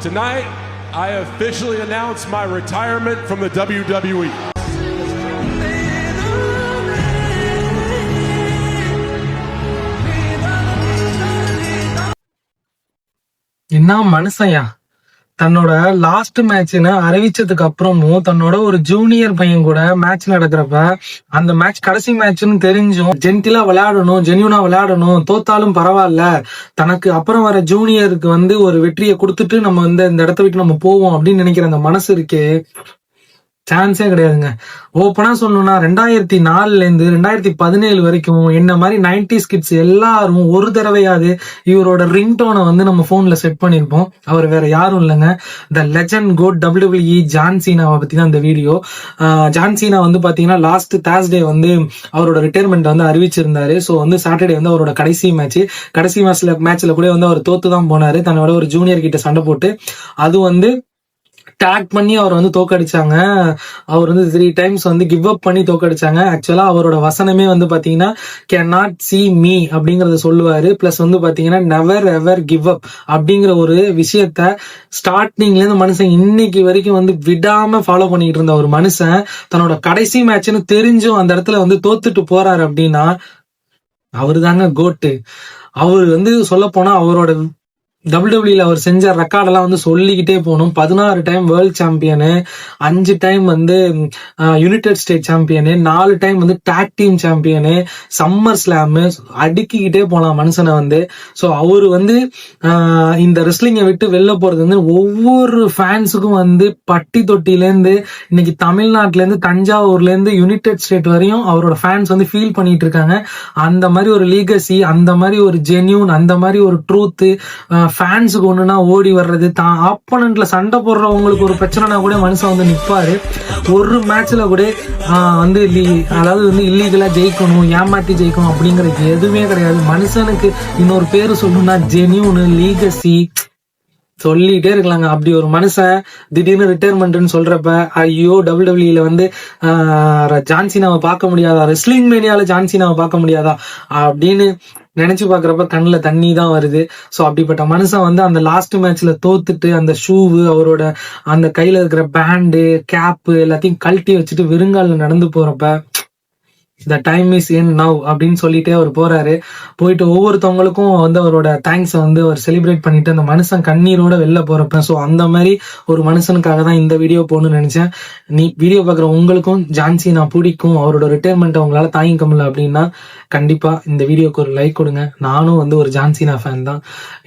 Tonight, I officially announce my retirement from the WWE. என்ன மனுஷன்யா, தன்னோட last மேட்ச்னு அறிவிச்சதுக்கு அப்புறமும் தன்னோட ஒரு ஜூனியர் பையன் கூட மேட்ச் நடக்கிறப்ப அந்த மேட்ச் கடைசி மேட்ச்னு தெரிஞ்சும் ஜென்டிலா விளையாடணும், ஜென்யூனா விளையாடணும், தோத்தாலும் பரவாயில்ல, தனக்கு அப்புறம் வர ஜூனியருக்கு ஒரு வெற்றியை கொடுத்துட்டு நம்ம இந்த இடத்த விட்டு நம்ம போவோம் அப்படின்னு நினைக்கிற அந்த மனசு இருக்கே, சான்ஸே கிடையாதுங்க. ஓப்பனா சொல்லணும்னா 2004 இருந்து 2017 வரைக்கும் என்ன மாதிரி 90s கிட்ஸ் எல்லாரும் ஒரு தடவையாவது இவரோட ரிங்டோனை நம்ம போன்ல செட் பண்ணிருப்போம். அவர் வேற யாரும் இல்லைங்க, the legend GOAT WWE John சீனாவை பத்தி தான் இந்த வீடியோ. ஜான் சீனா பாத்தீங்கன்னா லாஸ்ட் தேர்ஸ்டே அவரோட ரிட்டையர்மெண்ட் அறிவிச்சிருந்தாரு. ஸோ சாட்டர்டே அவரோட கடைசி மேட்ச்ல கூட அவர் தோத்து தான் போனாரு. தன்னோட ஒரு ஜூனியர் கிட்ட சண்டை போட்டு அது டேக் பண்ணி அவர் தோக்கடிச்சாங்க. அவர் 3 times கிவ் அப் பண்ணி தோக்கடிச்சாங்க. ஆக்சுவலா அவரோட வசனமே பாத்தீங்கன்னா கேன் நாட் சி மீ அப்படிங்கறத சொல்லுவாரு. பிளஸ் பாத்தீங்கன்னா நெவர் எவர் கிவ் அப் அப்படிங்கிற ஒரு விஷயத்த ஸ்டார்டிங்ல இருந்து மனுஷன் இன்னைக்கு வரைக்கும் விடாம ஃபாலோ பண்ணிட்டு இருந்த ஒரு மனுஷன் தன்னோட கடைசி மேட்ச்னு தெரிஞ்சும் அந்த இடத்துல தோத்துட்டு போறாரு அப்படின்னா அவரு தாங்க கோட்டு. அவரு சொல்ல போனா அவரோட WWE அவர் செஞ்ச ரெக்கார்டெல்லாம் சொல்லிக்கிட்டே போகணும். 16 time world champion, 5 time United State champion, 4 time tag team champion, summer slam, அடுக்கிக்கிட்டே போலாம் மனுஷனை. ஸோ அவரு இந்த ரெஸ்லிங்கை விட்டு வெளில போறது ஒவ்வொரு ஃபேன்ஸுக்கும் பட்டி தொட்டிலேருந்து இன்னைக்கு தமிழ்நாட்டுல இருந்து தஞ்சாவூர்ல இருந்து யுனைடெட் ஸ்டேட் வரையும் அவரோட ஃபேன்ஸ் ஃபீல் பண்ணிட்டு இருக்காங்க. அந்த மாதிரி ஒரு லீகசி, அந்த மாதிரி ஒரு ஜென்யூன், அந்த மாதிரி ஒரு ட்ரூத், ஃபேன்ஸுக்கு ஒண்ணுனா ஓடி வர்றது, தான் ஆப்போனன்ட்ல சண்டை போடுறவங்களுக்கு ஒரு பிரச்சனைனா கூட மனுஷன் நிப்பாரு. ஒரு மேட்ச்ல கூட அதாவது இல்லீகலா ஜெயிக்கணும், ஏமாத்தி ஜெயிக்கணும் அப்படிங்கிறது எதுவுமே கிடையாது. மனுஷனுக்கு இன்னொரு பேரு சொல்லணும்னா ஜென்யூன், லீகசி சொல்லிட்டே இருக்கலாங்க. அப்படி ஒரு மனுஷன் திடீர்னு ரிட்டையர்மெண்ட்னு சொல்றப்ப ஐயோ WWE ஜான் சீனாவை பார்க்க முடியாதா, ரெஸ்லிங் மேனியால ஜான் சீனாவை பார்க்க முடியாதா அப்படின்னு நினைச்சு பாக்குறப்ப கண்ணுல தண்ணி தான் வருது. சோ அப்படிப்பட்ட மனுஷன் அந்த லாஸ்ட் மேட்ச்ல தோத்துட்டு அந்த ஷூவு, அவரோட அந்த கையில இருக்கிற பேண்டு, கேப்பு எல்லாத்தையும் கழட்டி வச்சுட்டு வெறுங்கால நடந்து போறப்ப the time is in now அப்படின்னு சொல்லிட்டே அவர் போறாரு. போயிட்டு ஒவ்வொருத்தவங்களுக்கும் அவரோட தேங்க்ஸ் அவர் செலிப்ரேட் பண்ணிட்டு அந்த மனுஷன் கண்ணீரோட வெளில போறப்ப, ஸோ அந்த மாதிரி ஒரு மனுஷனுக்காக தான் இந்த வீடியோ போகணும்னு நினைச்சேன். நீ வீடியோ பாக்குற உங்களுக்கும் ஜான் சீனா பிடிக்கும், அவரோட ரிட்டையர்மெண்ட் உங்களால தாங்கிக்க முடியல அப்படின்னா கண்டிப்பா இந்த வீடியோக்கு ஒரு லைக் கொடுங்க. நானும் ஒரு ஜான் சீனா ஃபேன் தான்.